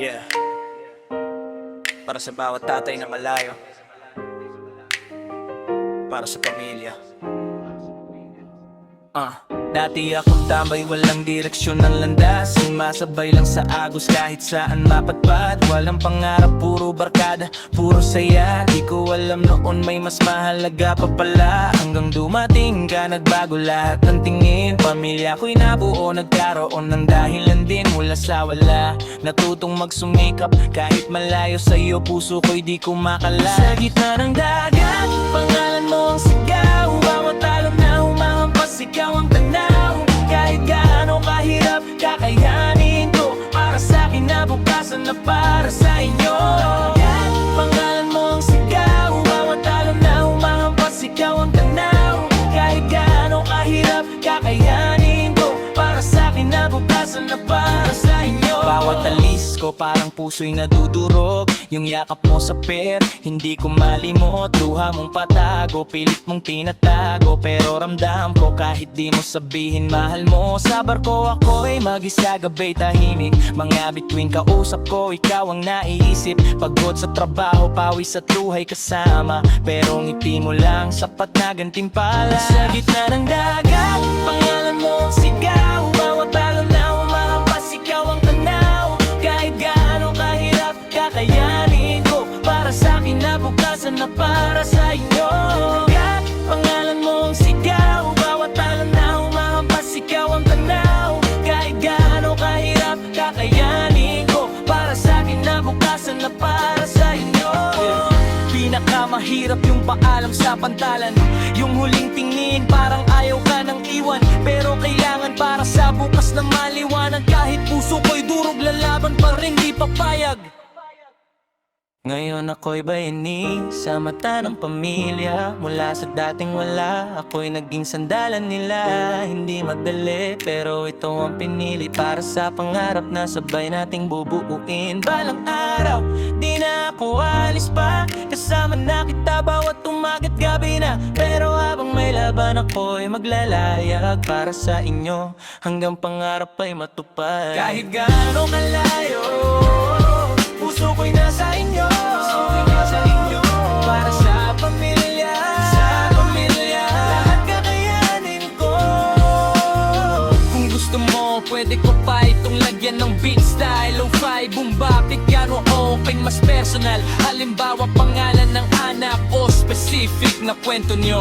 Yeah. Para sa bawat tatay na malayo, para sa pamilya. Dati akong tambay, walang direksyon ng landas. Sumasabay lang sa agos kahit saan mapadpad. Walang pangarap, puro barkada, puro saya. Di ko alam noon may mas mahalaga pa pala. Hanggang dumating ka, nagbago lahat ng tingin. Pamilya ko'y nabuo, nagkaroon ng dahilan din mula sa wala. Natutong magsumikap kahit malayo sa'yo, puso ko'y di ko makala. Sa gitna ng dagat, pangalan mo ang sigaw. Bawat alon na humahampas, ikaw ang tanaw. Kahit gaano kahirap, kakayanin ko. Para sa'kin nabukasan na para sa inyo. Pangalan mo ang sigaw. Bawat alon na humahampas, ikaw ang tanaw. Kahit gaano kahirap, kakayanin ko. Para sa'kin nabukasan na para sa inyo. Bawat alis ko parang puso'y nadudurog. Yung yakap mo sa hindi ko malimot. Luha mong patago, pilit mong tinatago. Pero ramdam ko kahit di mo sabihin mahal mo. Sa barko ako'y mag-isa, gabay tahimik. Mga bituin kausap ko, ikaw ang naiisip. Pagod sa trabaho, pawis at luhay kasama. Pero ngiti mo lang, sapat na gantimpala. Sa gitna ng dagat, pangalan mo ang sigaw. Bawat alon na humahampas, ikaw ang tanaw. Kahit gaano kahirap, kakayanin ko. Para sa'kin nabukasan na para sa inyo. Pangalan mo ang sigaw. Bawat alon na humahampas, ikaw ang tanaw. Kahit gaano kahirap, kakayanin ko. Para sa'kin nabukasan na para sa inyo. Pinakamahirap yung paalam sa pantalan. Yung huling tingin parang ayaw ka nang iwan. Pero kailangan para sa bukas na maliwanag. Kahit puso ko'y durog, lalaban pa rin di papayag. Ngayon ako'y bayani sa mata ng pamilya. Mula sa dating wala, ako'y naging sandalan nila. Hindi madali, pero ito ang pinili. Para sa pangarap na sabay nating bubuuin. Balang araw, di na ako alis pa. Kasama na kita bawat umaga't gabi na. Pero habang may laban ako'y maglalayag para sa inyo. Hanggang pangarap ay matupad. Kahit gaano kalayo, puso ko'y nasa inyo. Para sa pamilya, lahat kakayanin ko. Kung gusto mo, pwede ko pa itong lagyan ng beat style. Lo-fi, boom bap, piano, okay, mas personal. Halimbawa, pangalan ng anak o specific na kwento nyo.